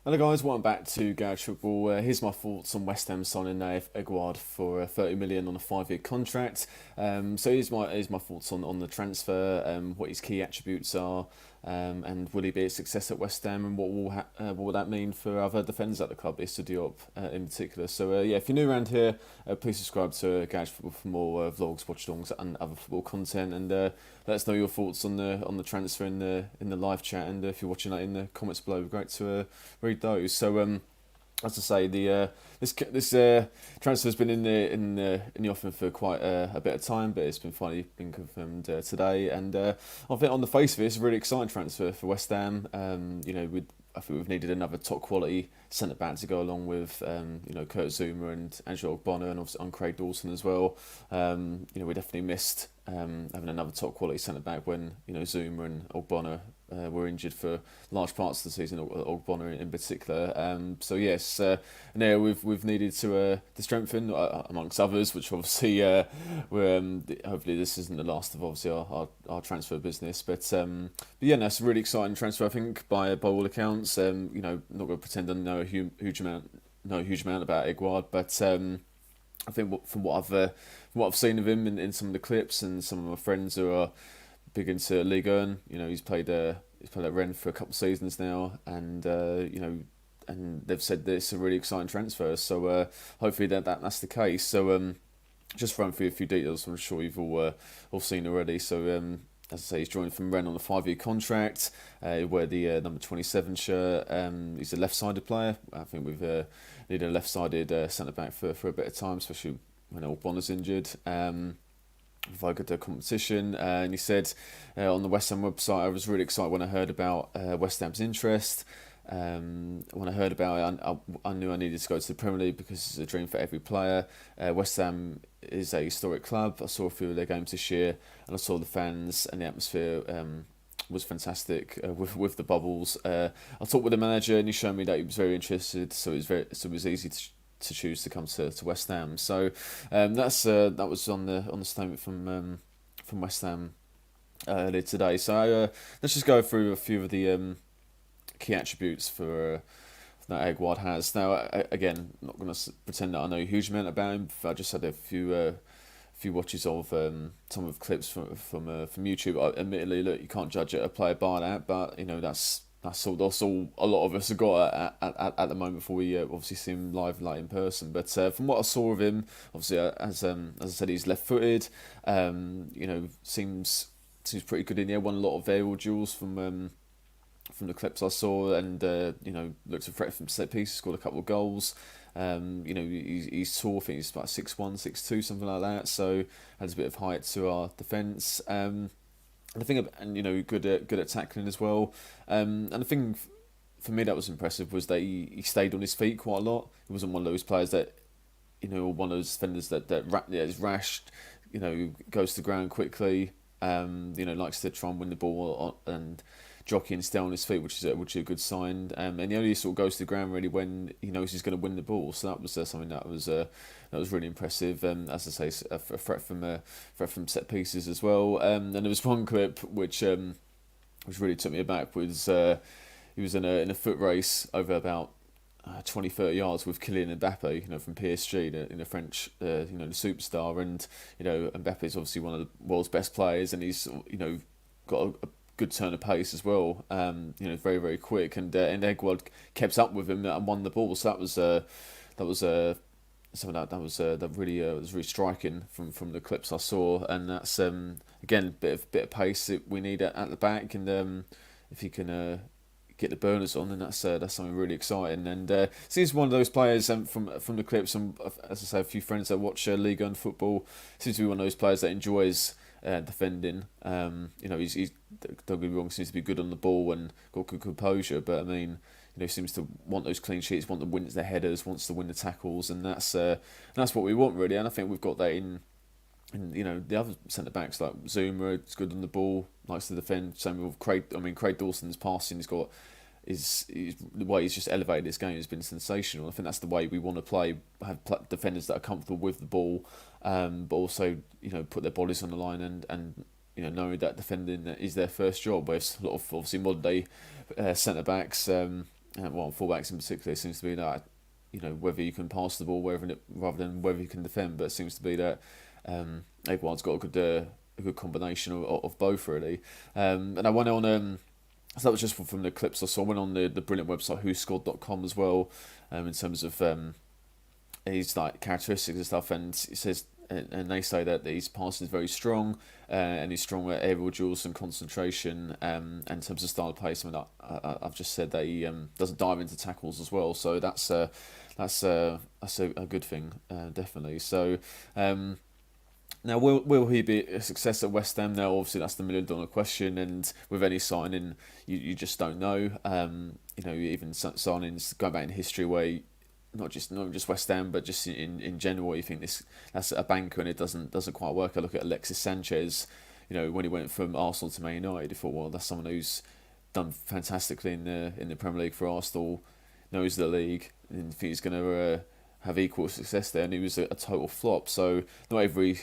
Hello guys, welcome back to Garage Football. Here's my thoughts on West Ham signing Nayef Aguerd for 30 million on a 5-year contract. So here's my thoughts on the transfer, what his key attributes are, and will he be a success at West Ham, and what will that mean for other defenders at the club, Issa Diop in particular. So yeah, if you're new around here, please subscribe to Garage Football for more vlogs, watch-alongs, and other football content, and let us know your thoughts on the transfer in the live chat, and if you're watching that in the comments below, it'd be great to read those. So as I say, the this transfer has been in the offing for quite a bit of time, but it's finally been confirmed today. And I think on the face of it, it's a really exciting transfer for West Ham. I think we've needed another top quality centre back to go along with Kurt Zuma and Angelo Ogbonna, and obviously on Craig Dawson as well. We definitely missed having another top quality centre back when Zuma and Ogbonna were injured for large parts of the season, Ogbonna in particular. So yes, now we've needed to strengthen amongst others, which obviously hopefully this isn't the last of obviously our transfer business. But yeah, no, it's a really exciting transfer, I think, by all accounts. Not going to pretend I know a huge amount about Aguerd, but I think from what I've seen of him in some of the clips, and some of my friends who are big into Ligue 1, he's played at Rennes for a couple of seasons now, and and they've said that it's a really exciting transfer. So hopefully that's the case. So just run through a few details I'm sure you've all seen already. So as I say, he's joined from Rennes on a 5-year contract. He wear the number 27 shirt. He's a left-sided player. I think we've needed a left-sided centre back for a bit of time, especially when Ogbonna's injured. Provided the competition, and he said on the West Ham website, I was really excited when I heard about West Ham's interest. When I heard about it, I knew I needed to go to the Premier League because it's a dream for every player. West Ham is a historic club. I saw a few of their games this year, and I saw the fans and the atmosphere was fantastic with the bubbles. I talked with the manager, and he showed me that he was very interested. So it was easy to choose to come to West Ham. So that was on the statement from West Ham earlier today. So let's just go through a few of the key attributes for that Aguerd has. Now, again, I'm not going to pretend that I know a huge amount about him. I just had a few watches of some of the clips from YouTube. Admittedly, look, you can't judge a player by that, but that's all a lot of us have got at the moment before we obviously see him live, like in person. But from what I saw of him, obviously as I said, he's left-footed. Seems pretty good in there. Won a lot of aerial duels from the clips I saw, and looked a threat from set pieces. Scored a couple of goals. He's tall. I think he's about 6'1", 6'2", something like that. So adds a bit of height to our defence. And the thing, and good at tackling as well. And the thing for me that was impressive was that he stayed on his feet quite a lot. He wasn't one of those players that, one of those defenders that is rash, goes to the ground quickly. Likes to try and win the ball and jockey and stay on his feet, which is a good sign. And he only sort of goes to the ground really when he knows he's going to win the ball. So that was something that was really impressive. As I say, a threat from set pieces as well. And there was one clip which really took me aback. Was he was in a foot race over about 20-30 yards with Kylian Mbappe, from PSG, in the French, the superstar, and Mbappe is obviously one of the world's best players, and he's got a good turn of pace as well. Very very quick, and Aguerd kept up with him and won the ball. So that was something that really was really striking from the clips I saw, and that's again bit of pace that we need at the back, and if you can get the burners on, then that's something really exciting. And seems one of those players from the clips, and as I say, a few friends that watch Ligue 1 football, seems to be one of those players that enjoys defending. He's don't get me wrong, seems to be good on the ball and got good composure, but I mean, seems to want those clean sheets, want to win the headers, wants to win the tackles, and that's what we want really. And I think we've got that in the other centre backs, like Zuma is good on the ball, likes to defend. Same with Craig. I mean, Craig Dawson's passing the way he's just elevated this game has been sensational. I think that's the way we want to play. Have defenders that are comfortable with the ball, but also put their bodies on the line, and knowing that defending is their first job. Whereas a lot of obviously modern day centre backs, well, fullbacks in particular, seems to be that, whether you can pass the ball, rather than whether you can defend. But it seems to be that Aguerd's got a good combination of both, really. And I went on. So that was just from the clips I saw. I went on the brilliant website whoscored.com as well, in terms of his like characteristics and stuff, and it says, and they say that his pass is very strong, and he's strong at aerial duels and concentration, and in terms of style of play. Something that I've just said that he doesn't dive into tackles as well, so that's a good thing, definitely. So. Now, will he be a success at West Ham? Now, obviously, that's the $1 million question, and with any signing, you just don't know. Even signings going back in history where not just West Ham, but just in general, you think that's a banker and it doesn't quite work. I look at Alexis Sanchez, when he went from Arsenal to Man United, you thought, well, that's someone who's done fantastically in the Premier League for Arsenal, knows the league, and think he's going to have equal success there, and he was a total flop. So not every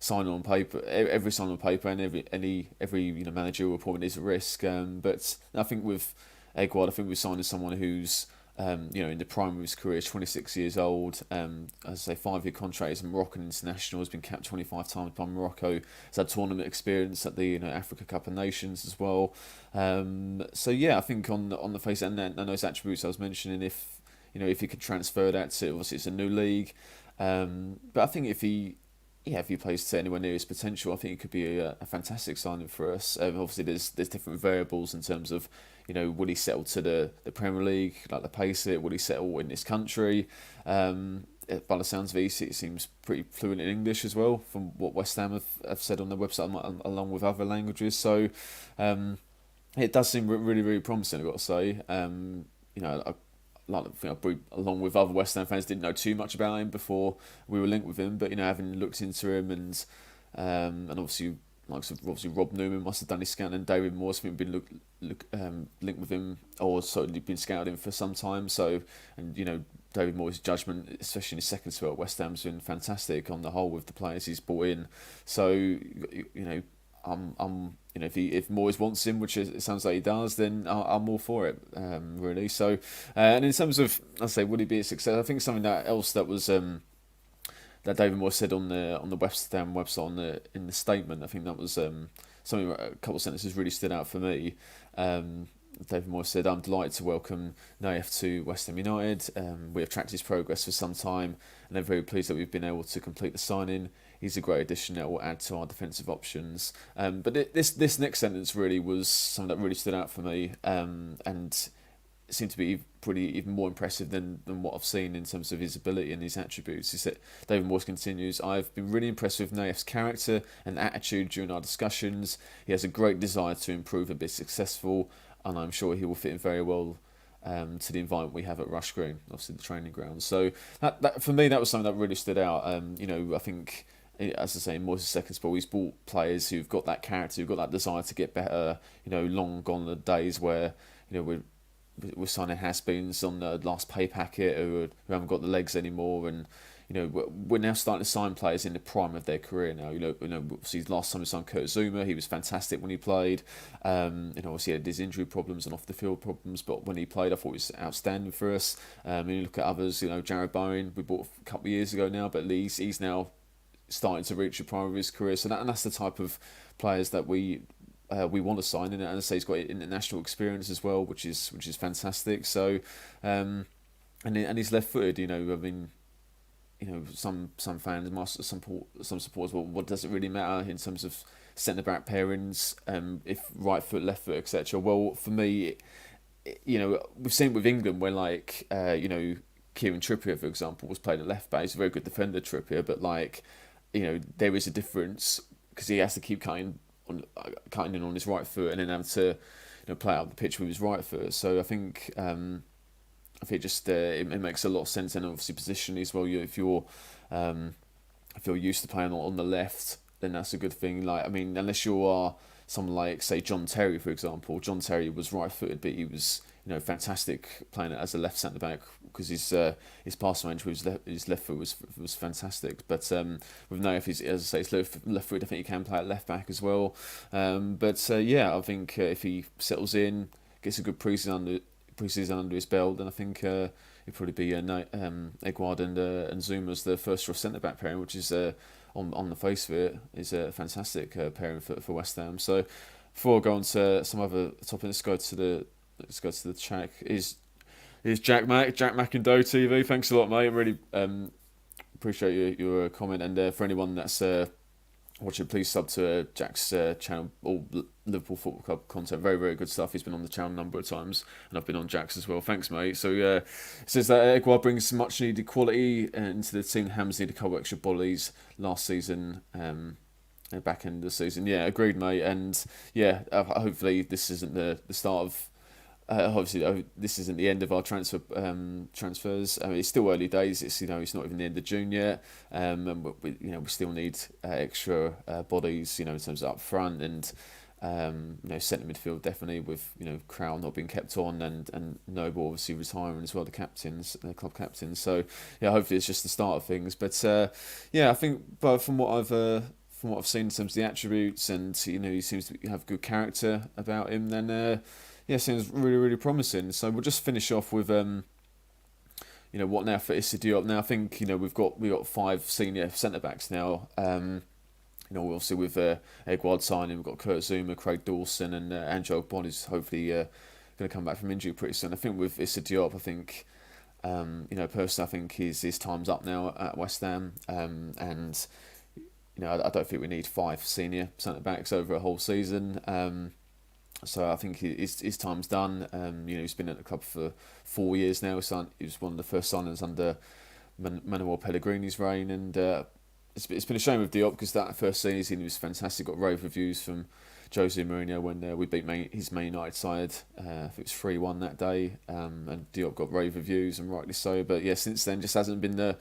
signing on paper, and every managerial appointment is a risk. But I think with Aguerd, I think we're signing someone who's in the prime of his career, is 26 years old. As I say, 5-year contract. He's a Moroccan international. Has been capped 25 times by Morocco. Has had tournament experience at the Africa Cup of Nations as well. So yeah, I think on the face and those attributes I was mentioning, if he could transfer that to, obviously it's a new league. But I think if he plays to anywhere near his potential, I think it could be a fantastic signing for us. Obviously, there's different variables in terms of, will he settle to the Premier League, like the pace of it? Will he settle in this country? By the sounds of it, he seems pretty fluent in English as well, from what West Ham have said on their website, along with other languages. So it does seem really, really promising, I've got to say. Along with other West Ham fans, didn't know too much about him before we were linked with him, but having looked into him and obviously Rob Newman must have done his scan, and David Moore's been linked with him, or certainly been scouted him for some time. So, and David Moore's judgment, especially in his second spell at West Ham, has been fantastic on the whole with the players he's brought in. So if Moyes wants him, which it sounds like he does, then I'm all for it, really. So, and in terms of, I'd say, would he be a success? I think something that was that David Moyes said on the West Ham website in the statement. I think that was something. A couple of sentences really stood out for me. David Moyes said, "I'm delighted to welcome Nayef to West Ham United. We have tracked his progress for some time, and I'm very pleased that we've been able to complete the signing. He's a great addition that will add to our defensive options." But this next sentence really was something that really stood out for me, and seemed to be even more impressive than what I've seen in terms of his ability and his attributes. He said, David Moyes continues, "I've been really impressed with Nayef's character and attitude during our discussions. He has a great desire to improve and be successful, and I'm sure he will fit in very well to the environment we have at Rush Green, obviously the training ground." So that for me, that was something that really stood out. I think, as I say, in Moyes' second spell, he's brought players who've got that character, who've got that desire to get better. Long gone the days where we're signing has-beens on the last pay packet who haven't got the legs anymore, and we're now starting to sign players in the prime of their career now. Obviously last time we signed Kurt Zouma, he was fantastic when he played. Obviously he had his injury problems and off the field problems, but when he played, I thought he was outstanding for us. When you look at others, Jared Bowen, we bought a couple of years ago now, but he's now starting to reach the prime of his career. So that's the type of players that we want to sign, and as I say, he's got international experience as well, which is fantastic. So, and he's left-footed. Some fans, some supporters. Well, what does it really matter in terms of centre back pairings? If right foot, left foot, etc. Well, for me, we've seen it with England where Kieran Trippier, for example, was playing at left back. He's a very good defender, Trippier, but there is a difference because he has to keep cutting in on his right foot and then have to play out the pitch with his right foot. So I think just it makes a lot of sense, and obviously positionally as well. If you're used to playing on the left, then that's a good thing. Unless you are someone like, say, John Terry, for example. John Terry was right footed, but he was fantastic playing as a left centre back because his pass range with his left foot was fantastic. But with Nayef, as I say, his left foot, I think he can play at left back as well. I think if he settles in, gets a good pre-season pre-season under his belt, then I think it'd probably be Aguerd and Zuma as the first choice centre back pairing, which is on the face of it is a fantastic pairing for West Ham. So before I go on to some other topics, let's go to the chat. Is Jack Mac and Doe TV? Thanks a lot, mate. I really appreciate your comment, and for anyone that's watching, please sub to Jack's channel, all Liverpool Football Club content. Very, very good stuff. He's been on the channel a number of times, and I've been on Jack's as well. Thanks, mate. So it says that Aguerd brings some much needed quality into the team. Hams need a couple extra bodies last season. Back end of the season. Yeah, agreed, mate. And yeah, hopefully this isn't the start of. Obviously, this isn't the end of our transfers. I mean, it's still early days. It's it's not even the end of June yet, and we still need extra bodies. In terms of up front and centre midfield definitely with Crown not being kept on and Noble obviously retiring as well, the club captains. So yeah, hopefully it's just the start of things. But I think, but from what I've seen in terms of the attributes, and he seems to have good character about him, then. Seems really, really promising. So we'll just finish off with what now for Issa Diop. Now I think we've got 5 senior centre backs now. Obviously with Aguerd signing, we've got Kurt Zuma, Craig Dawson, and Angel Bond is hopefully going to come back from injury pretty soon. I think with Issa Diop, I think personally, I think his time's up now at West Ham, and I don't think we need 5 senior centre backs over a whole season. So I think his time's done. He's been at the club for 4 years now. He was one of the first signings under Manuel Pellegrini's reign, and it's been a shame with Diop because that first season he was fantastic. Got rave reviews from Jose Mourinho when we beat his Man United side. I think it was 3-1 that day, and Diop got rave reviews, and rightly so. But yeah, since then just hasn't been the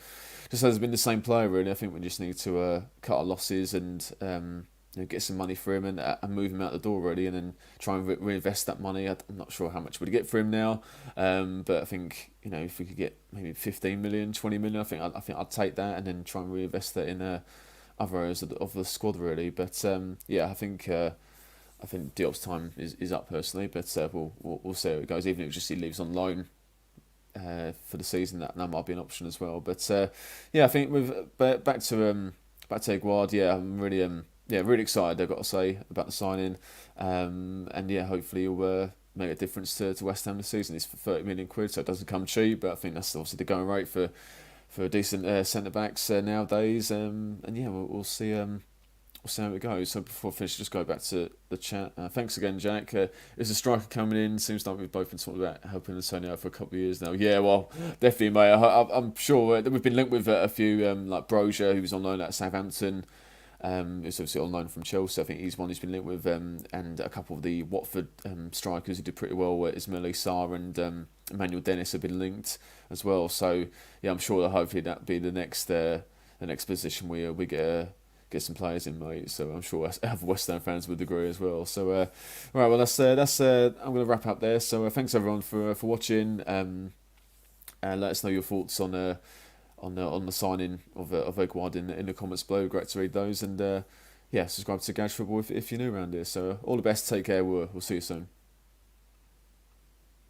same player really. I think we just need to cut our losses and. Get some money for him and move him out the door really, and then try and reinvest that money. I'm not sure how much we'd get for him now, but I think if we could get maybe 15 million, 20 million, I think I'd take that and then try and reinvest that in other areas of the squad really. But I think Diop's time is up personally, but we'll see how it goes. Even if he leaves on loan for the season, that might be an option as well. But I think back to Aguerd, I'm really really excited, I've got to say, about the signing. And hopefully he'll make a difference to West Ham this season. It's for 30 million quid, so it doesn't come cheap, but I think that's obviously the going rate for decent centre-backs nowadays. We'll see how it goes. So before I finish, just go back to the chat. Thanks again, Jack. There's a striker coming in. Seems like we've both been talking about helping Antonio out for a couple of years now. Yeah, well, definitely, mate. I'm sure that we've been linked with a few, like Brozier, who was on loan at Southampton. Who's obviously on loan from Chelsea. I think he's one who's been linked with, and a couple of the Watford strikers who did pretty well. Ismail Sarr and Emmanuel Dennis have been linked as well. So yeah, I'm sure that hopefully that'll be the next position we get some players in, mate. So I'm sure other West Ham fans would agree as well. So right, well that's I'm going to wrap up there. So thanks everyone for watching. And let us know your thoughts on the signing of Aguerd in the comments below. Great to read those, and subscribe to Garage Football if you're new around here. So all the best, take care, we'll see you soon.